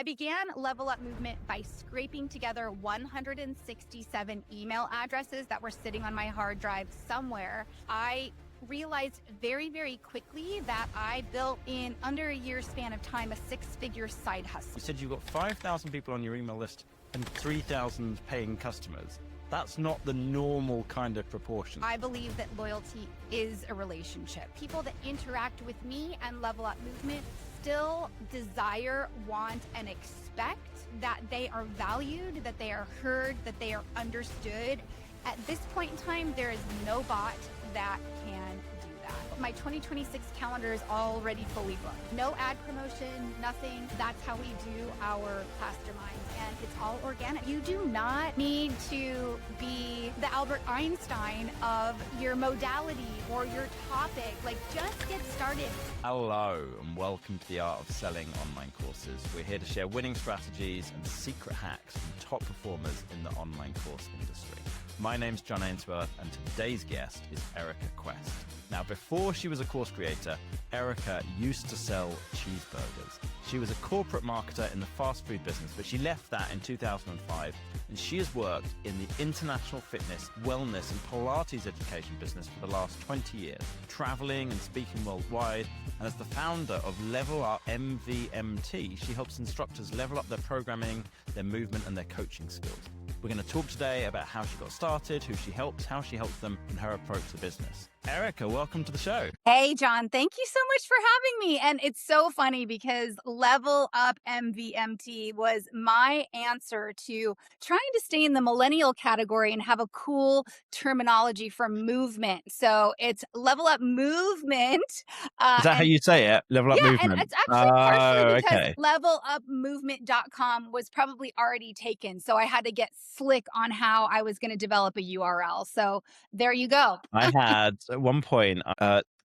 began Level Up Movement by scraping together 167 email addresses that were sitting on my hard drive somewhere. I realized very, very quickly that I built in under a year span of time a six-figure side hustle. You said you've got 5,000 people on your email list and 3,000 paying customers. That's not the normal kind of proportion. I believe that loyalty is a relationship. People that interact with me and Level Up Movement still desire, want, and expect that they are valued, that they are heard, that they are understood. At this point in time, there is no bot that can do that. My 2026 calendar is already fully booked. No ad promotion, nothing. That's how we do our Claster Minds, and it's all organic. You do not need to be the Albert Einstein of your modality or your topic. Like, just get started. Hello and welcome to the Art of Selling online courses. We're here to share winning strategies and secret hacks from top performers in the online course industry. My name's John Ainsworth, and today's guest is Erika Quest. Now, before she was a course creator, Erika used to sell cheeseburgers. She was a corporate marketer in the fast food business, but she left that in 2005, and she has worked in the international fitness, wellness, and Pilates education business for the last 20 years, traveling and speaking worldwide. And as the founder of Level Up MVMT, she helps instructors level up their programming, their movement, and their coaching skills. We're going to talk today about how she got started, who she helps, how she helps them, and her approach to business. Erika, welcome to the show. Hey, John, thank you so much for having me. And it's so funny because Level Up MVMT was my answer to trying to stay in the millennial category and have a cool terminology for movement. So it's Level Up Movement. Is that how you say it? Level Up Movement? And it's actually partially because okay. levelupmovement.com was probably already taken. So I had to get slick on how I was going to develop a URL. So there you go. I had at one point,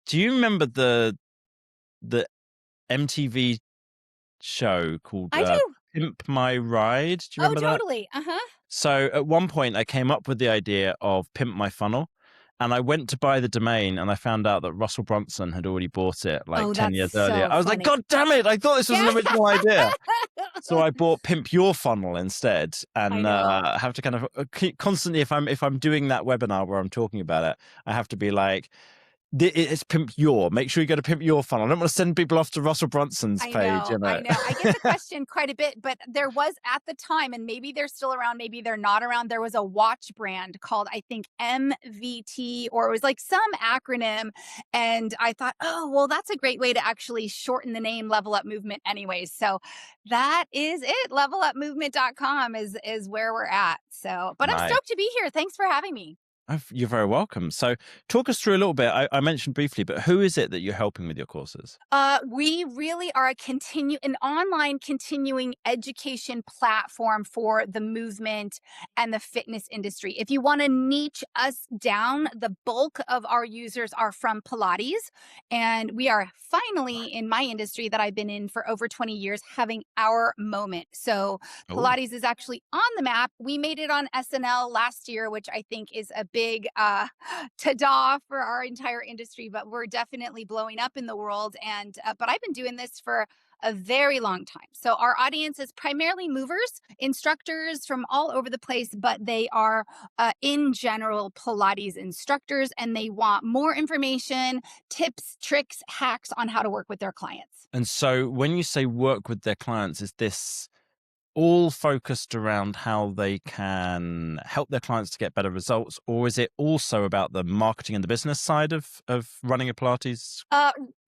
do you remember the MTV show called I do. Pimp My Ride? Do you remember that? Oh, totally. Uh-huh. So at one point I came up with the idea of Pimp My Funnel, and I went to buy the domain and I found out that Russell Brunson had already bought it 10 years earlier. I was like, God damn it, I thought this was an original idea. So I bought Pimp Your Funnel instead, and I have to kind of keep constantly, if I'm doing that webinar where I'm talking about it, I have to be like, it's Pimp Your. Make sure you go to Pimp Your Funnel. I don't want to send people off to Russell Brunson's page. I know. I get the question quite a bit, but there was at the time, and maybe they're still around, maybe they're not around. There was a watch brand called, I think, MVT, or it was like some acronym. And I thought, oh, well, that's a great way to actually shorten the name Level Up Movement anyways. So that is it. Levelupmovement.com is where we're at. So, but Nice. I'm stoked to be here. Thanks for having me. You're very welcome. So talk us through a little bit. I mentioned briefly, but who is it that you're helping with your courses? We really are an online continuing education platform for the movement and the fitness industry. If you want to niche us down, the bulk of our users are from Pilates, and we are finally in my industry that I've been in for over 20 years having our moment. So Pilates is actually on the map. We made it on SNL last year, which I think is a big ta-da for our entire industry, but we're definitely blowing up in the world. And but I've been doing this for a very long time. So our audience is primarily movers, instructors from all over the place, but they are in general Pilates instructors, and they want more information, tips, tricks, hacks on how to work with their clients. And so when you say work with their clients, is this all focused around how they can help their clients to get better results, or is it also about the marketing and the business side of running a Pilates?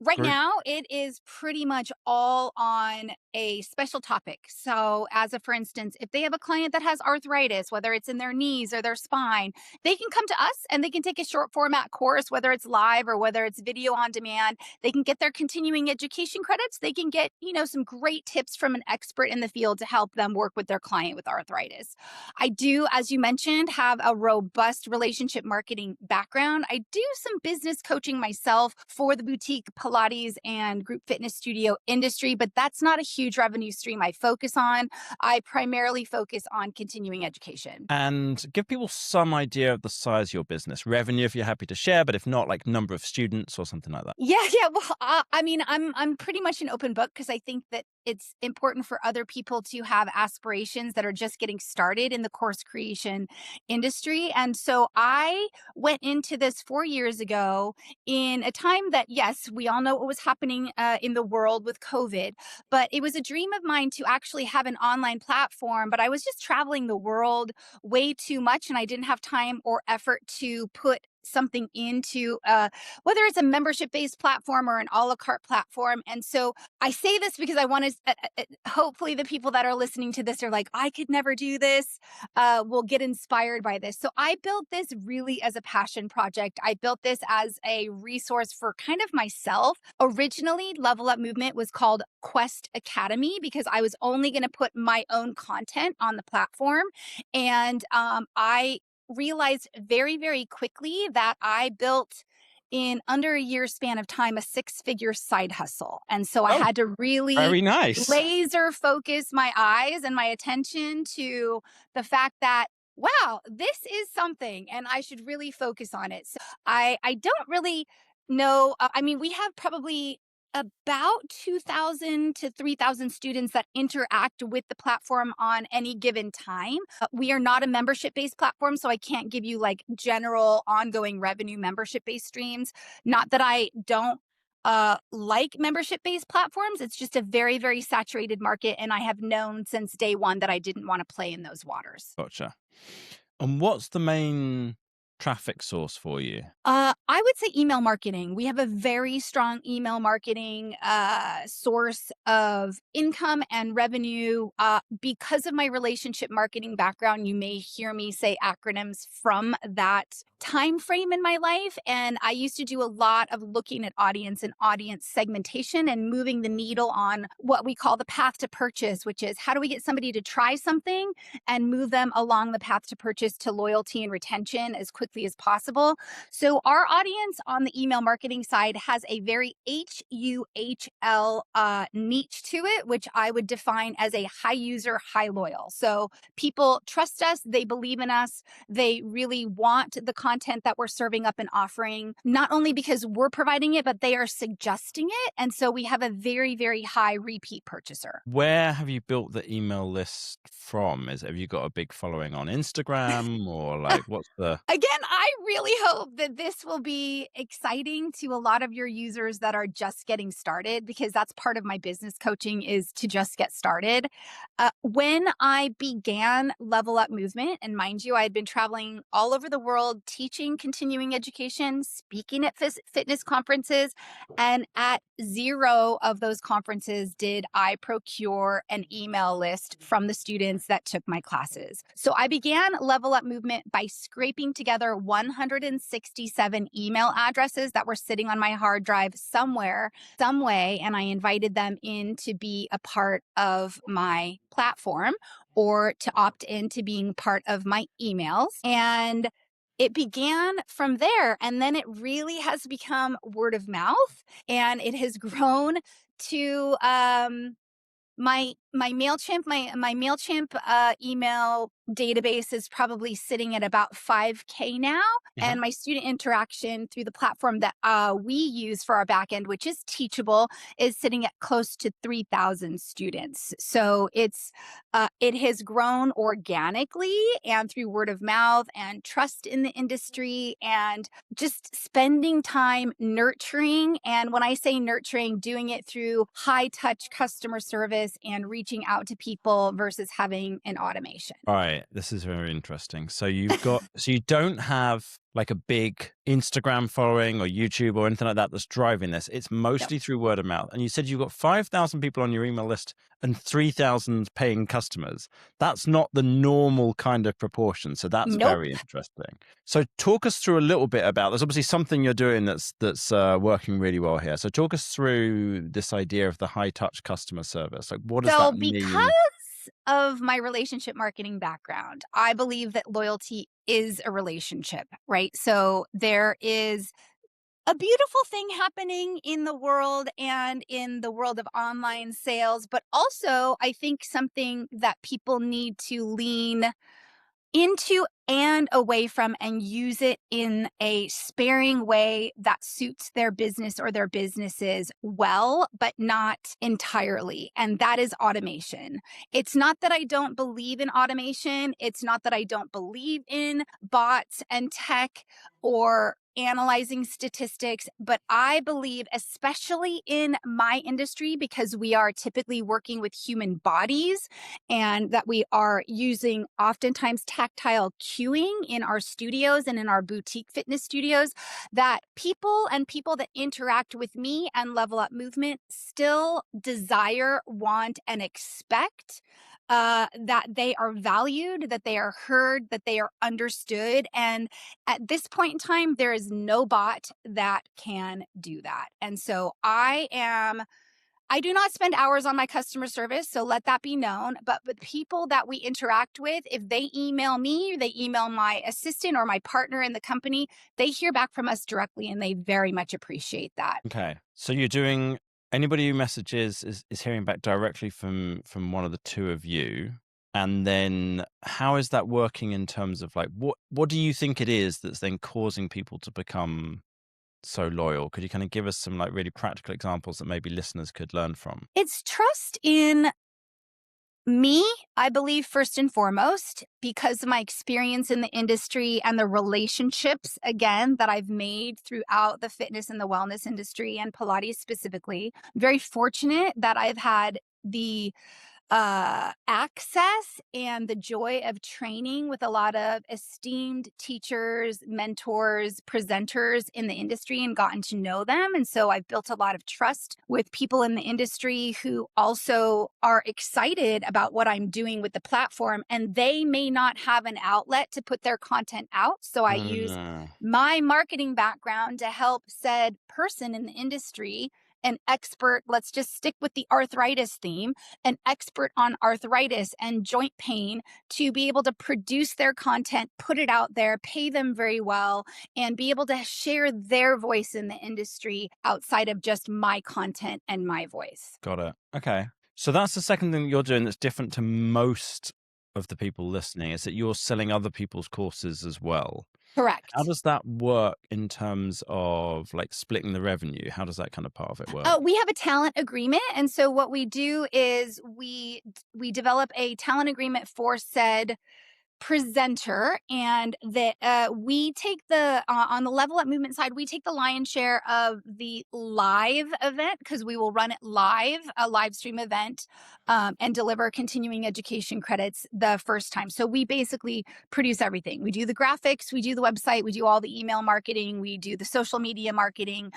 Right now, it is pretty much all on a special topic. So for instance, if they have a client that has arthritis, whether it's in their knees or their spine, they can come to us and they can take a short format course, whether it's live or whether it's video on demand. They can get their continuing education credits. They can get, some great tips from an expert in the field to help them work with their client with arthritis. I do, as you mentioned, have a robust relationship marketing background. I do some business coaching myself for the boutique Pilates Pilates and group fitness studio industry, but that's not a huge revenue stream I focus on. I primarily focus on continuing education. And give people some idea of the size of your business, revenue if you're happy to share, but if not, like number of students or something like that. Yeah. Well, I mean, I'm pretty much an open book because I think that it's important for other people to have aspirations that are just getting started in the course creation industry. And so I went into this 4 years ago in a time that, yes, we all know what was happening in the world with COVID, but it was a dream of mine to actually have an online platform. But I was just traveling the world way too much, and I didn't have time or effort to put something into whether it's a membership based platform or an a la carte platform. And so I say this because I want to, hopefully, the people that are listening to this are like, I could never do this, will get inspired by this. So I built this really as a passion project. I built this as a resource for kind of myself. Originally, Level Up Movement was called Quest Academy because I was only going to put my own content on the platform. And I realized very, very quickly that I built in under a year span of time a six-figure side hustle. And so I Oh, had to really very nice. laser focus my eyes and my attention to the fact that, wow, this is something and I should really focus on it. So I don't really know. I mean, we have probably about 2,000 to 3,000 students that interact with the platform on any given time. We are not a membership based platform, so I can't give you like general ongoing revenue membership based streams. Not that I don't like membership based platforms. It's just a very, very saturated market. And I have known since day one that I didn't want to play in those waters. Gotcha. And what's the main traffic source for you? I would say email marketing. We have a very strong email marketing source of income and revenue. Because of my relationship marketing background, you may hear me say acronyms from that time frame in my life. And I used to do a lot of looking at audience and audience segmentation and moving the needle on what we call the path to purchase, which is how do we get somebody to try something and move them along the path to purchase to loyalty and retention as quickly as possible. So our audience on the email marketing side has a very HUHL niche to it, which I would define as a high user, high loyal. So people trust us, they believe in us, they really want the content that we're serving up and offering, not only because we're providing it, but they are suggesting it. And so we have a very, very high repeat purchaser. Where have you built the email list from? Have you got a big following on Instagram or like what's the Again, I really hope that this will be exciting to a lot of your users that are just getting started, because that's part of my business coaching is to just get started. When I began Level Up Movement, and mind you, I had been traveling all over the world teaching continuing education, speaking at fitness conferences, and at zero of those conferences did I procure an email list from the students that took my classes. So I began Level Up Movement by scraping together 167 email addresses that were sitting on my hard drive somewhere, some way, and I invited them in to be a part of my platform or to opt into being part of my emails. And it began from there. And then it really has become word of mouth, and it has grown to my MailChimp email database is probably sitting at about 5K now. Uh-huh. And my student interaction through the platform that we use for our backend, which is Teachable, is sitting at close to 3,000 students. So it has grown organically and through word of mouth and trust in the industry and just spending time nurturing. And when I say nurturing, doing it through high touch customer service and reaching out to people versus having an automation. All right, this is very interesting. So you don't have like a big Instagram following or YouTube or anything like that that's driving this. It's mostly through word of mouth. And you said you've got 5,000 people on your email list and 3,000 paying customers. That's not the normal kind of proportion. So that's Nope. very interesting. So talk us through a little bit about, there's obviously something you're doing that's working really well here. So talk us through this idea of the high touch customer service. Like what does So that mean? because of my relationship marketing background, I believe that loyalty is a relationship, right? So there is a beautiful thing happening in the world and in the world of online sales, but also I think something that people need to lean into and away from and use it in a sparing way that suits their business or their businesses well, but not entirely. And that is automation. It's not that I don't believe in automation. It's not that I don't believe in bots and tech or analyzing statistics, but I believe, especially in my industry, because we are typically working with human bodies and that we are using oftentimes tactile cueing in our studios and in our boutique fitness studios, that people that interact with me and Level Up Movement still desire, want, and expect that they are valued, that they are heard, that they are understood. And at this point in time, there is no bot that can do that. And so I do not spend hours on my customer service, so let that be known. But the people that we interact with, if they email me, they email my assistant or my partner in the company, they hear back from us directly and they very much appreciate that. Okay. So you're doing anybody who messages is hearing back directly from one of the two of you. And then how is that working in terms of like what do you think it is that's then causing people to become so loyal? Could you kind of give us some like really practical examples that maybe listeners could learn from? It's trust in me, I believe, first and foremost, because of my experience in the industry and the relationships, again, that I've made throughout the fitness and the wellness industry and Pilates specifically. Very fortunate that I've had the access and the joy of training with a lot of esteemed teachers, mentors, presenters in the industry and gotten to know them. And so I've built a lot of trust with people in the industry who also are excited about what I'm doing with the platform. And they may not have an outlet to put their content out. So I use Mm, my marketing background to help said person in the industry, an expert, let's just stick with the arthritis theme, an expert on arthritis and joint pain, to be able to produce their content, put it out there, pay them very well, and be able to share their voice in the industry outside of just my content and my voice. got it. Okay. So that's the second thing that you're doing that's different to most of the people listening, is that you're selling other people's courses as well. How Correct. does that work in terms of like splitting the revenue? How does that kind of part of it work? We have a talent agreement, and so what we do is we develop a talent agreement for said presenter, and that we take the on the Level Up Movement side, we take the lion's share of the live event because we will run it live, a live stream event, and deliver continuing education credits the first time. So we basically produce everything. We do the graphics, we do the website, we do all the email marketing, we do the social media marketing,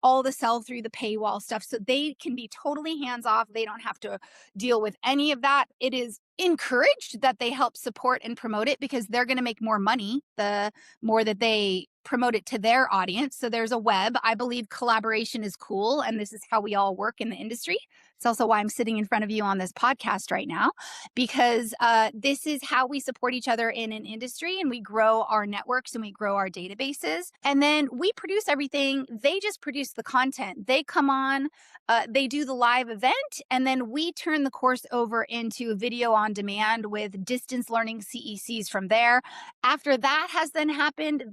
all the sell through the paywall stuff, so they can be totally hands off. They don't have to deal with any of that. It is encouraged that they help support and promote it because they're going to make more money the more that they promote it to their audience. So there's a web. I believe collaboration is cool, and this is how we all work in the industry. It's also why I'm sitting in front of you on this podcast right now, because this is how we support each other in an industry, and we grow our networks and we grow our databases. And then we produce everything. They just produce the content. They come on, they do the live event, and then we turn the course over into video on demand with distance learning CECs from there. After that has then happened,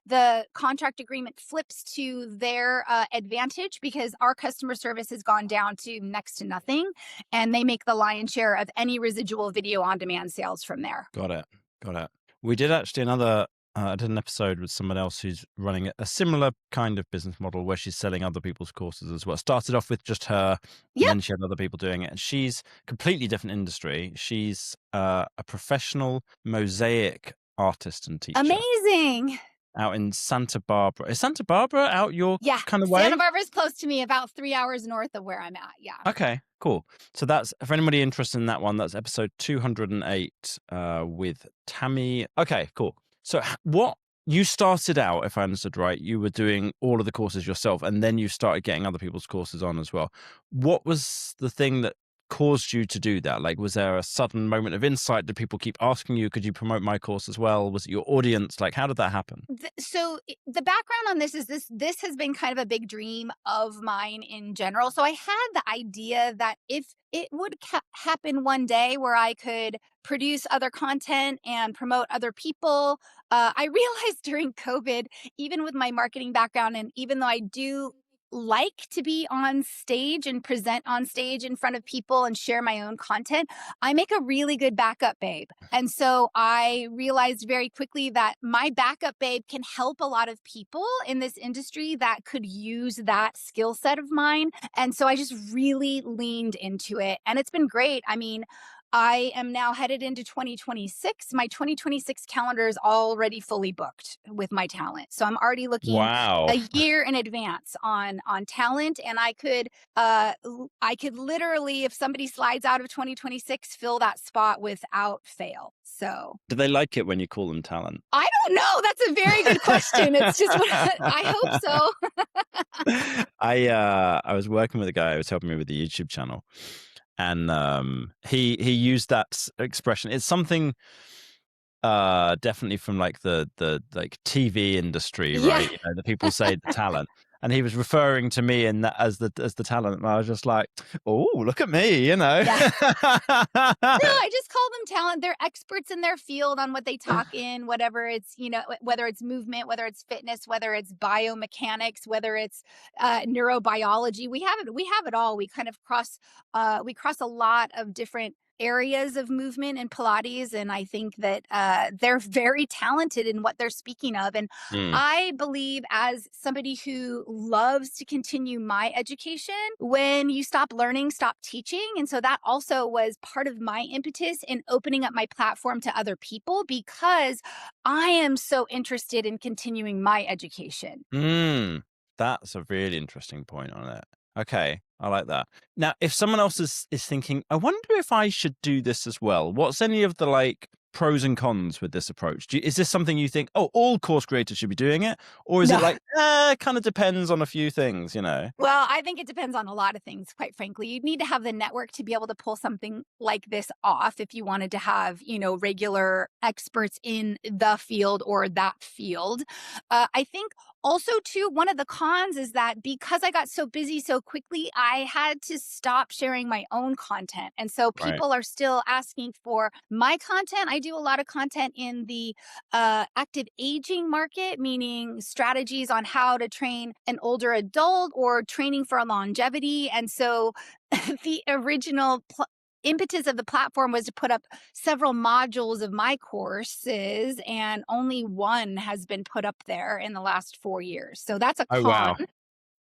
the contract agreement flips to their advantage because our customer service has gone down to next to nothing, and they make the lion's share of any residual video on demand sales from there. Got it. Got it. We did actually another. I did an episode with someone else who's running a similar kind of business model where she's selling other people's courses as well. Started off with just her, and Yep. then she had other people doing it. And she's completely different industry. She's a professional mosaic artist and teacher Amazing. out in Santa Barbara. Is Santa Barbara out your Yeah. kind of Santa way? Barbara's close to me, about 3 hours north of where I'm at. Yeah. Okay, cool. So that's, for anybody interested in that one, that's episode 208 with Tammy. Okay, cool. So what you started out, if I understood right, you were doing all of the courses yourself, and then you started getting other people's courses on as well. What was the thing that caused you to do that? Like, was there a sudden moment of insight? Did people keep asking you, could you promote my course as well? Was it your audience? Like, how did that happen? The background on this is this has been kind of a big dream of mine in general. So I had the idea that if it would happen one day where I could produce other content and promote other people. I realized during COVID, even with my marketing background, and even though I do like to be on stage and present on stage in front of people and share my own content, I make a really good backup babe. And so I realized very quickly that my backup babe can help a lot of people in this industry that could use that skill set of mine. And so I just really leaned into it. And it's been great. I mean, I am now headed into 2026. My 2026 calendar is already fully booked with my talent. So I'm already looking Wow. a year in advance on talent, and I could literally, if somebody slides out of 2026, fill that spot without fail. So Do they like it when you call them talent? I don't know. That's a very good question. It's just I hope so. I was working with a guy who was helping me with the YouTube channel, and he used that expression. It's something definitely from like the like TV industry, Yeah. right? You know, the people say the talent. And he was referring to me in that as the talent, and I was just like, "Oh, look at me," you know. Yeah. No, I just call them talent. They're experts in their field on what they talk in, whatever it's, whether it's movement, whether it's fitness, whether it's biomechanics, whether it's neurobiology. We have it all. We kind of we cross a lot of different areas of movement and Pilates. And I think that they're very talented in what they're speaking of. And Mm. I believe, as somebody who loves to continue my education, when you stop learning, stop teaching. And so that also was part of my impetus in opening up my platform to other people, because I am so interested in continuing my education. That's a really interesting point on it. Okay, I like that. Now, if someone else is thinking, I wonder if I should do this as well. What's any of the like pros and cons with this approach? Is this something you think, oh, all course creators should be doing it? Or is it No. like, kind of depends on a few things, you know? Well, I think it depends on a lot of things, quite frankly. You'd need to have the network to be able to pull something like this off if you wanted to have, regular experts in the field or that field. I think also, too, one of the cons is that because I got so busy so quickly, I had to stop sharing my own content. And so Right. people are still asking for my content. I do a lot of content in the active aging market, meaning strategies on how to train an older adult or training for longevity. And so the original impetus of the platform was to put up several modules of my courses, and only one has been put up there in the last 4 years. So that's a Oh, con. wow.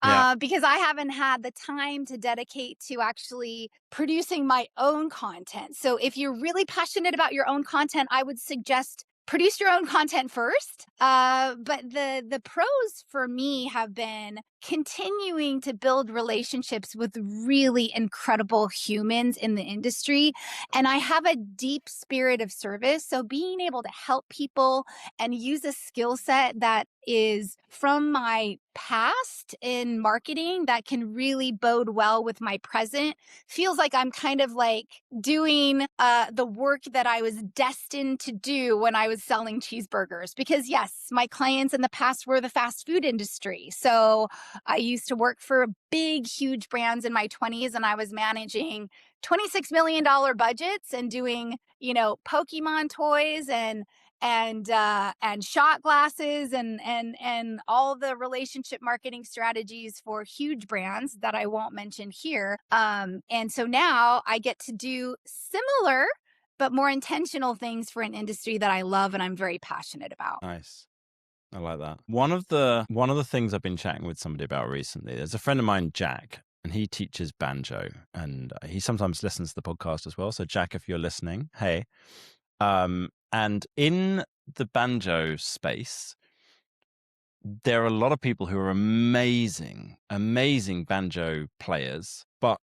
Yeah. Because I haven't had the time to dedicate to actually producing my own content. So if you're really passionate about your own content, I would suggest produce your own content first. But the pros for me have been continuing to build relationships with really incredible humans in the industry. And I have a deep spirit of service. So being able to help people and use a skill set that is from my past in marketing that can really bode well with my present feels like I'm kind of like doing the work that I was destined to do when I was selling cheeseburgers. Because yes, my clients in the past were the fast food industry. So I used to work for big, huge brands in my 20s, and I was managing $26 million budgets and doing, Pokemon toys and shot glasses and all the relationship marketing strategies for huge brands that I won't mention here. And so now I get to do similar but more intentional things for an industry that I love and I'm very passionate about. Nice. I like that. One of the things I've been chatting with somebody about recently, there's a friend of mine, Jack, and he teaches banjo, and he sometimes listens to the podcast as well. So Jack, if you're listening, hey. And in the banjo space, there are a lot of people who are amazing, amazing banjo players, but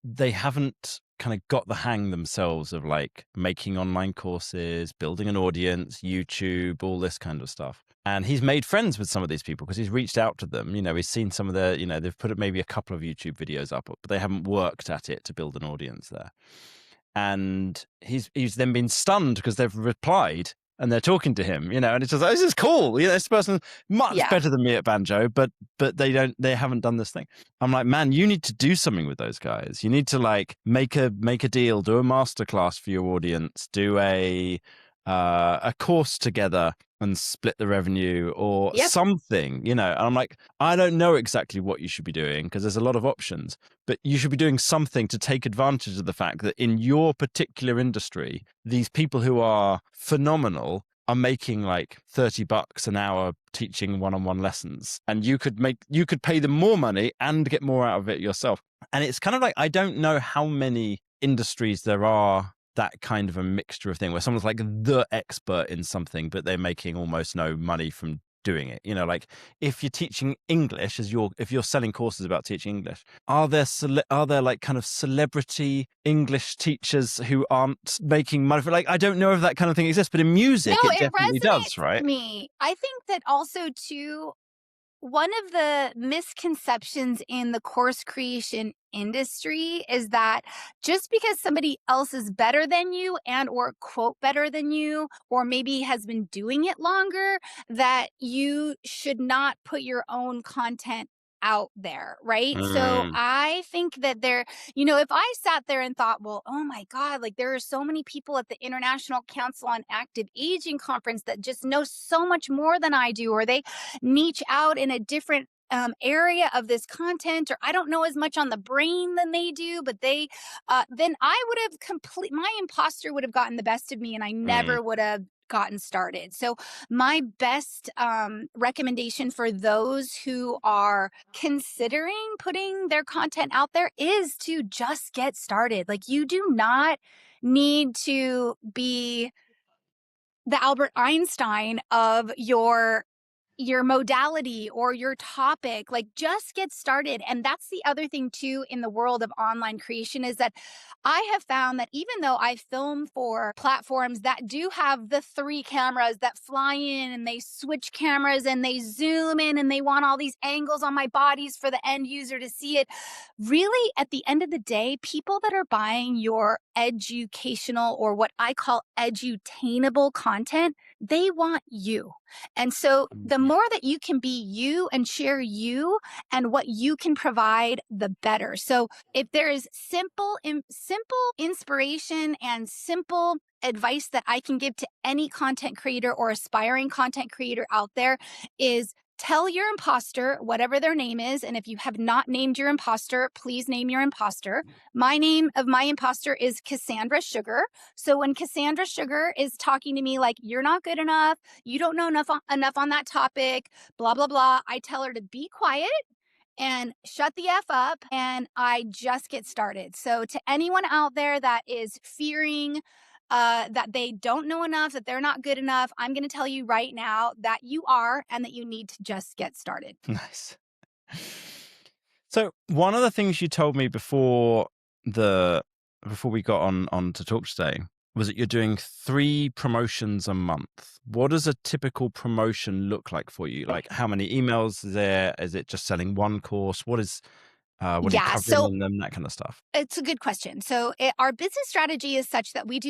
they haven't kind of got the hang themselves of like making online courses, building an audience, YouTube, all this kind of stuff. And he's made friends with some of these people because he's reached out to them. He's seen some of their, they've put maybe a couple of YouTube videos up, but they haven't worked at it to build an audience there. And he's then been stunned because they've replied and they're talking to him, and it's just like, this is cool. This person's much better than me at banjo, but they haven't done this thing. I'm like, man, you need to do something with those guys. You need to like make a deal, do a masterclass for your audience, do a course together and split the revenue or something, and I'm like, I don't know exactly what you should be doing because there's a lot of options, but you should be doing something to take advantage of the fact that in your particular industry, these people who are phenomenal are making like $30 an hour teaching one-on-one lessons, and you could pay them more money and get more out of it yourself. And it's kind of like, I don't know how many industries there are that kind of a mixture of thing where someone's like the expert in something, but they're making almost no money from doing it. Like if you're teaching English, if you're selling courses about teaching English, are there like kind of celebrity English teachers who aren't making money for, like, I don't know if that kind of thing exists, but in music, No, it definitely does, right? Me. I think that also too, one of the misconceptions in the course creation industry is that just because somebody else is better than you and or quote better than you, or maybe has been doing it longer, that you should not put your own content out there, right? So I think that if I sat there and thought, well, oh my God, like there are so many people at the International Council on Active Aging conference that just know so much more than I do, or they niche out in a different area of this content, or I don't know as much on the brain than they do, but then I would have my imposter would have gotten the best of me and I never would have gotten started. So my best recommendation for those who are considering putting their content out there is to just get started. Like, you do not need to be the Albert Einstein of your modality or your topic. Like, just get started. And that's the other thing too in the world of online creation, is that I have found that even though I film for platforms that do have the 3 cameras that fly in and they switch cameras and they zoom in and they want all these angles on my bodies for the end user to see it, really at the end of the day, people that are buying your educational, or what I call edutainable content, they want you. And so the more that you can be you and share you and what you can provide, the better. So if there is simple inspiration and simple advice that I can give to any content creator or aspiring content creator out there, is tell your imposter whatever their name is. And if you have not named your imposter, please name your imposter. My name of my imposter is Cassandra Sugar. So when Cassandra Sugar is talking to me like, you're not good enough, you don't know enough on that topic, blah, blah, blah, I tell her to be quiet and shut the F up, and I just get started. So to anyone out there that is fearing that they don't know enough, that they're not good enough, I'm going to tell you right now that you are, and that you need to just get started. Nice. So one of the things you told me before we got on to talk today was that you're doing 3 promotions a month. What does a typical promotion look like for you? Like, how many emails is there? Is it just selling one course? What are you covering in them? That kind of stuff. It's a good question. So our business strategy is such that we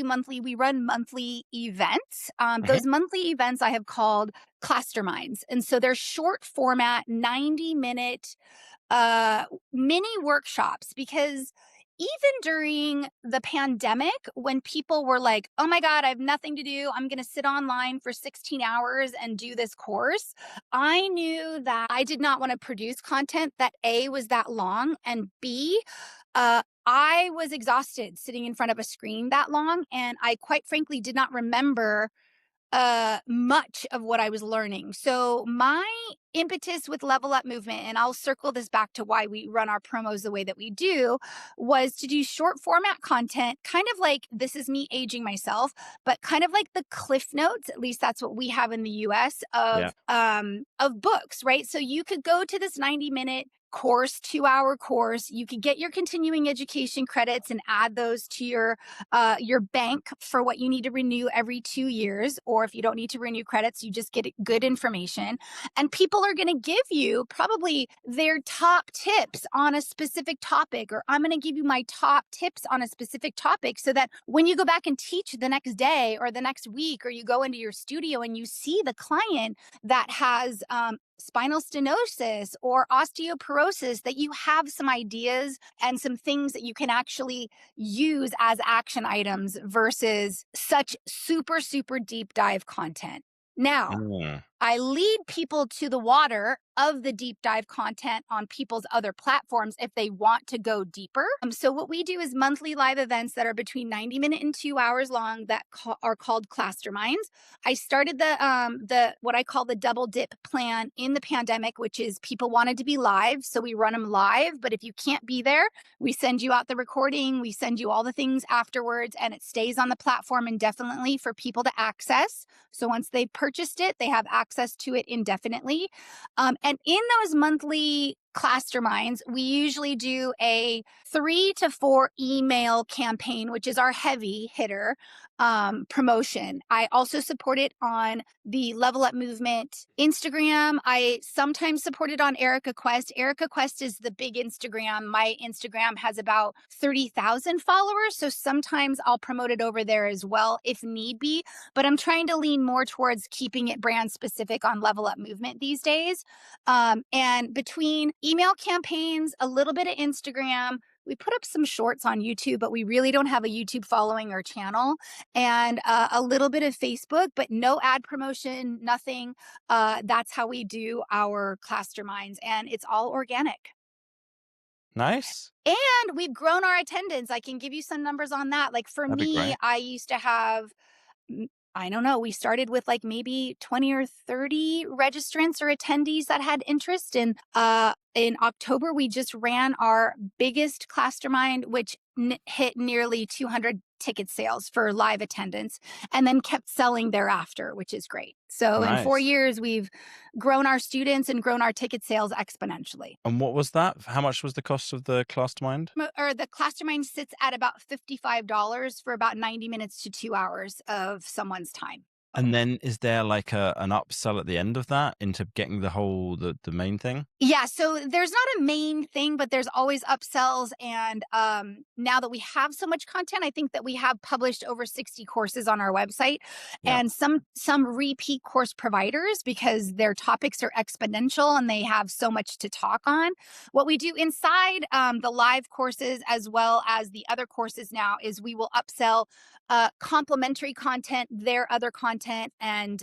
run monthly events. Those monthly events I have called Claster Minds. And so they're short format, 90-minute mini workshops, because even during the pandemic, when people were like, oh my God, I have nothing to do, I'm going to sit online for 16 hours and do this course, I knew that I did not want to produce content that A, was that long, and B, I was exhausted sitting in front of a screen that long. And I quite frankly did not remember much of what I was learning. So my impetus with Level Up Movement, and I'll circle this back to why we run our promos the way that we do, was to do short format content, kind of like, this is me aging myself, but kind of like the Cliff Notes, at least that's what we have in the US, of books, right? So you could go to this 90-minute course, 2-hour course. You could get your continuing education credits and add those to your bank for what you need to renew every 2 years. Or if you don't need to renew credits, you just get good information. And people are going to give you probably their top tips on a specific topic, or I'm going to give you my top tips on a specific topic so that when you go back and teach the next day or the next week, or you go into your studio and you see the client that has spinal stenosis or osteoporosis, that you have some ideas and some things that you can actually use as action items versus such super, super deep dive content. Now, Mm. I lead people to the water of the deep dive content on people's other platforms if they want to go deeper. So what we do is monthly live events that are between 90 minutes and 2 hours long that are called Claster Minds. I started the what I call the double dip plan in the pandemic, which is people wanted to be live, so we run them live. But if you can't be there, we send you out the recording, we send you all the things afterwards, and it stays on the platform indefinitely for people to access. So once they've purchased it, they have access to it indefinitely. And in those monthly Claster Minds, we usually do a 3 to 4 email campaign, which is our heavy hitter promotion. I also support it on the Level Up Movement Instagram. I sometimes support it on Erika Quest. Erika Quest is the big Instagram. My Instagram has about 30,000 followers. So sometimes I'll promote it over there as well if need be. But I'm trying to lean more towards keeping it brand specific on Level Up Movement these days. And between email campaigns, a little bit of Instagram, we put up some shorts on YouTube, but we really don't have a YouTube following or channel, and a little bit of Facebook, but no ad promotion, nothing. That's how we do our Cluster Minds, and it's all organic. Nice. And we've grown our attendance. I can give you some numbers on that. Like for That'd be me, great. I used to have I don't know, we started with like maybe 20 or 30 registrants or attendees that had interest. And in October, we just ran our biggest Clustermind, which hit nearly 200 ticket sales for live attendance, and then kept selling thereafter, which is great. So in 4 Nice. years, we've grown our students and grown our ticket sales exponentially. And what was that? How much was the cost of the Clustermind? Or the Clustermind sits at about $55 for about 90 minutes to 2 hours of someone's time. And then is there like an upsell at the end of that into getting the main thing? Yeah, so there's not a main thing, but there's always upsells. And now that we have so much content, I think that we have published over 60 courses on our website, Yeah. and some repeat course providers because their topics are exponential and they have so much to talk on. What we do inside the live courses as well as the other courses now is we will upsell complementary content, their other content, and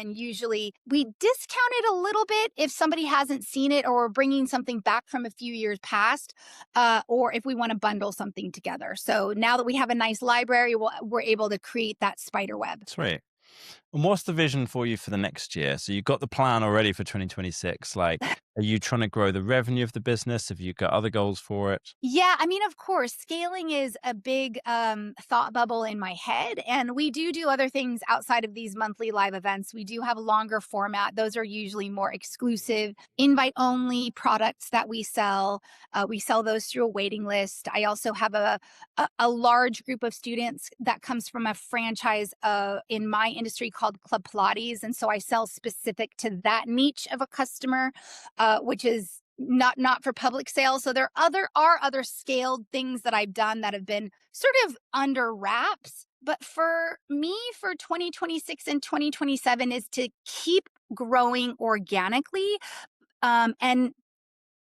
usually we discount it a little bit if somebody hasn't seen it or we're bringing something back from a few years past, or if we want to bundle something together. So now that we have a nice library, we're able to create that spider web. Sweet. And what's the vision for you for the next year? So you've got the plan already for 2026. Like, are you trying to grow the revenue of the business? Have you got other goals for it? Yeah, I mean, of course, scaling is a big thought bubble in my head. And we do other things outside of these monthly live events. We do have a longer format. Those are usually more exclusive, invite only products that we sell. We sell those through a waiting list. I also have a large group of students that comes from a franchise in my industry called Club Pilates. And so I sell specific to that niche of a customer, which is not for public sale. So there are other scaled things that I've done that have been sort of under wraps. But for me, for 2026 and 2027 is to keep growing organically, and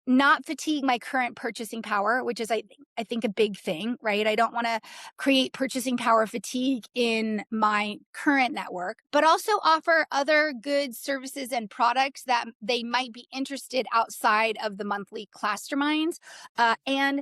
not fatigue my current purchasing power, which is, I think a big thing, right? I don't want to create purchasing power fatigue in my current network, but also offer other goods, services, and products that they might be interested outside of the monthly Cluster Minds. And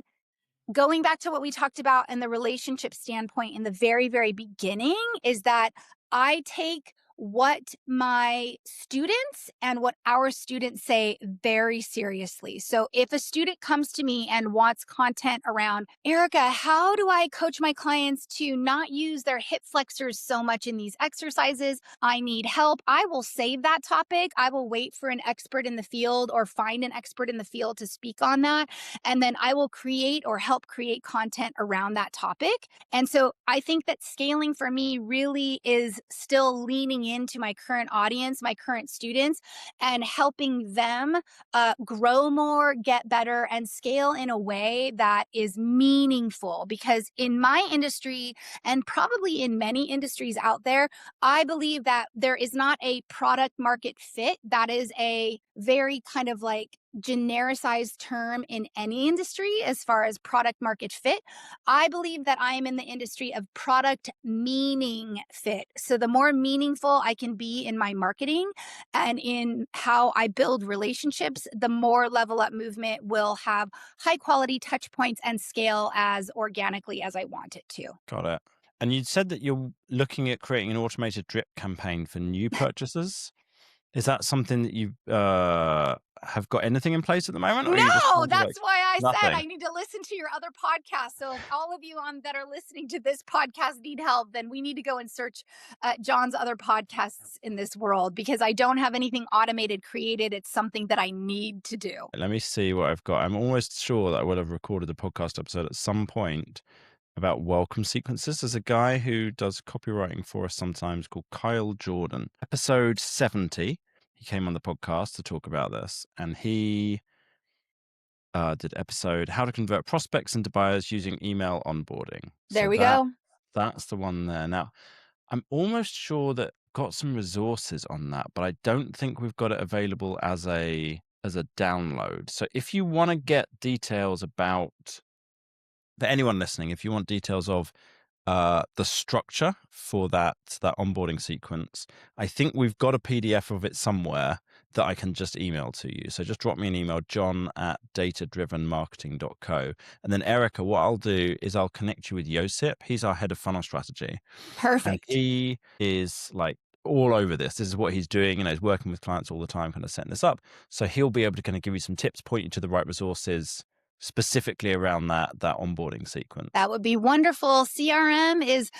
going back to what we talked about in the relationship standpoint in the very, very beginning is that I take what my students and what our students say very seriously. So if a student comes to me and wants content around, Erica, how do I coach my clients to not use their hip flexors so much in these exercises? I need help. I will save that topic. I will wait for an expert in the field or find an expert in the field to speak on that. And then I will create or help create content around that topic. And so I think that scaling for me really is still leaning into my current audience, my current students, and helping them grow more, get better, and scale in a way that is meaningful. Because in my industry, and probably in many industries out there, I believe that there is not a product market fit. That is a very kind of like genericized term in any industry as far as product market fit. I believe that I am in the industry of product meaning fit. So the more meaningful I can be in my marketing and in how I build relationships, the more Level Up Movement will have high quality touch points and scale as organically as I want it to. Got it. And you said that you're looking at creating an automated drip campaign for new purchasers. Is that something that you have got anything in place at the moment, or are you just No, kind of like that's why I said nothing? I need to listen to your other podcasts. So if all of you on that are listening to this podcast need help, then we need to go and search John's other podcasts in this world because I don't have anything automated created. It's something that I need to do. Let me see what I've got. I'm almost sure that I would have recorded a podcast episode at some point about welcome sequences. There's a guy who does copywriting for us sometimes called Kyle Jordan. Episode 70, he came on the podcast to talk about this, and he did episode How to Convert Prospects into Buyers Using Email Onboarding. There So we go. that's the one there. Now, I'm almost sure that got some resources on that, but I don't think we've got it available as a download. So if you want to get details about, for anyone listening, if you want details of the structure for that onboarding sequence, I think we've got a PDF of it somewhere that I can just email to you. So just drop me an email, john@datadrivenmarketing.co. And then Erika, what I'll do is I'll connect you with Josip. He's our head of funnel strategy. And Perfect. he is like all over this. This is what he's doing. He's working with clients all the time, kind of setting this up. So he'll be able to kind of give you some tips, point you to the right resources specifically around that onboarding sequence. That would be wonderful. CRM is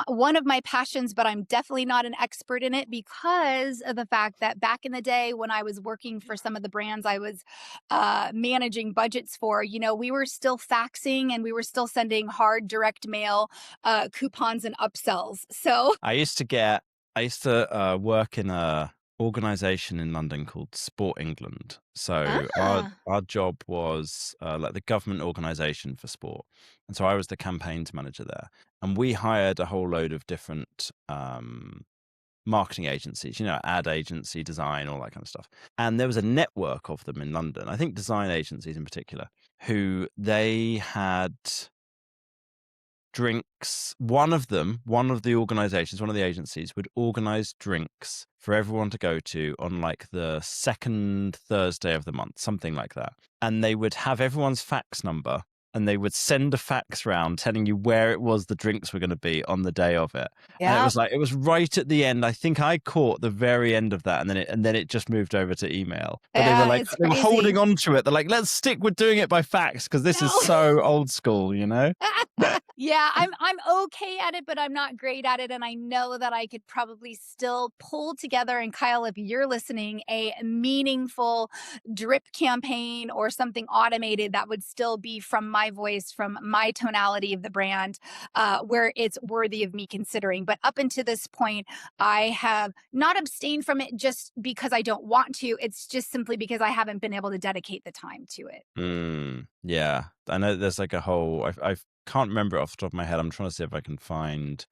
one of my passions, but I'm definitely not an expert in it because of the fact that back in the day when I was working for some of the brands I was managing budgets for, we were still faxing and we were still sending hard direct mail coupons and upsells. So I used to work in a organization in London called Sport England. So ah, our job was like the government organization for sport. And so I was the campaigns manager there. And we hired a whole load of different marketing agencies, ad agency, design, all that kind of stuff. And there was a network of them in London, I think design agencies in particular, who they had drinks. One of the organizations, one of the agencies would organize drinks for everyone to go to on like the second Thursday of the month, something like that. And they would have everyone's fax number and they would send a fax round telling you where it was the drinks were going to be on the day of it. And yeah. it was right at the end. I think I caught the very end of that, and then it just moved over to email. But Yeah, it's they were crazy. holding on to it. They're like, let's stick with doing it by fax because this is No. so old school, Yeah, I'm okay at it, but I'm not great at it. And I know that I could probably still pull together, and Kyle, if you're listening, a meaningful drip campaign or something automated that would still be from my voice, from my tonality of the brand, where it's worthy of me considering. But up until this point, I have not abstained from it just because I don't want to. It's just simply because I haven't been able to dedicate the time to it. Yeah, I know there's like a whole. I can't remember it off the top of my head. I'm trying to see if I can find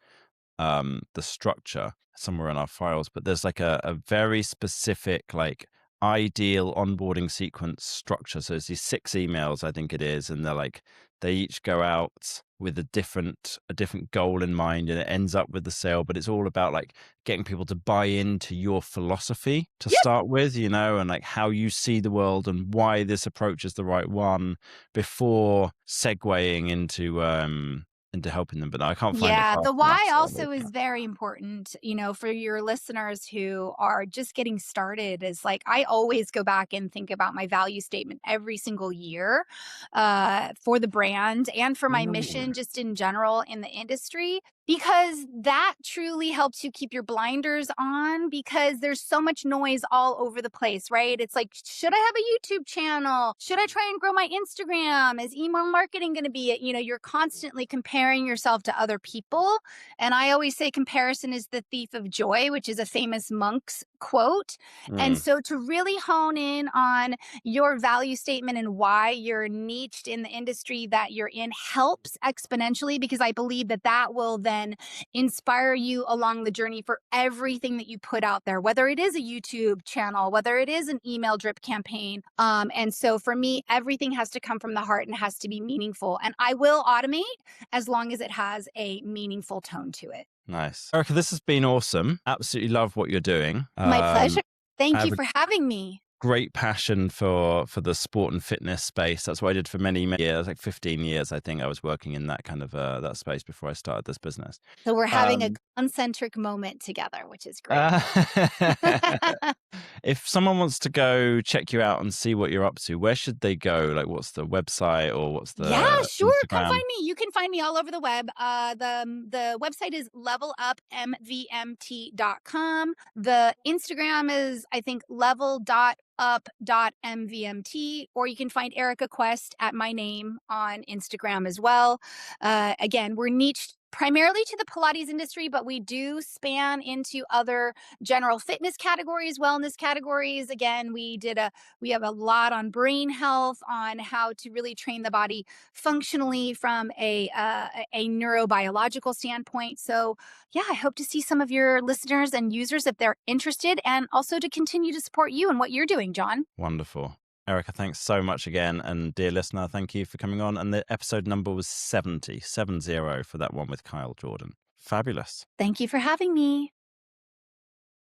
the structure somewhere in our files, but there's like a very specific like ideal onboarding sequence structure. So it's these 6 emails, I think it is, and they each go out with a different goal in mind, and it ends up with the sale. But it's all about like getting people to buy into your philosophy to Yep. start with, and like how you see the world and why this approach is the right one before segueing into into helping them, but I can't find it Yeah, fast the enough. why So I'll leave also is that. very important, for your listeners who are just getting started. Is like I always go back and think about my value statement every single year for the brand and for my Ooh. mission just in general in the industry. Because that truly helps you keep your blinders on because there's so much noise all over the place, right? It's like, should I have a YouTube channel? Should I try and grow my Instagram? Is email marketing going to be it? You're constantly comparing yourself to other people. And I always say comparison is the thief of joy, which is a famous monk's quote. And Mm. so to really hone in on your value statement and why you're niched in the industry that you're in helps exponentially because I believe that that will then inspire you along the journey for everything that you put out there, whether it is a YouTube channel, whether it is an email drip campaign. And so for me, everything has to come from the heart and has to be meaningful. And I will automate as long as it has a meaningful tone to it. Nice. Erika, this has been awesome. Absolutely love what you're doing. My pleasure. I Thank you have a for having me. great passion for the sport and fitness space. That's what I did for many, many years, like 15 years, I think I was working in that kind of that space before I started this business. So we're having a Um, concentric moment together, which is great. uh, if someone wants to go check you out and see what you're up to, where should they go? Like, what's the website or what's Yeah, the sure. Come Instagram? find me. You can find me all over the web. The website is levelupmvmt.com. The Instagram is, I think, level.up.mvmt, or you can find Erika Quest at my name on Instagram as well. Again, we're niched primarily to the Pilates industry, but we do span into other general fitness categories, wellness categories. Again, we have a lot on brain health, on how to really train the body functionally from a neurobiological standpoint. So, yeah, I hope to see some of your listeners and users if they're interested, and also to continue to support you and what you're doing, John. Wonderful. Erika, thanks so much again. And dear listener, thank you for coming on. And the episode number was 70 for that one with Kyle Jordan. Fabulous. Thank you for having me.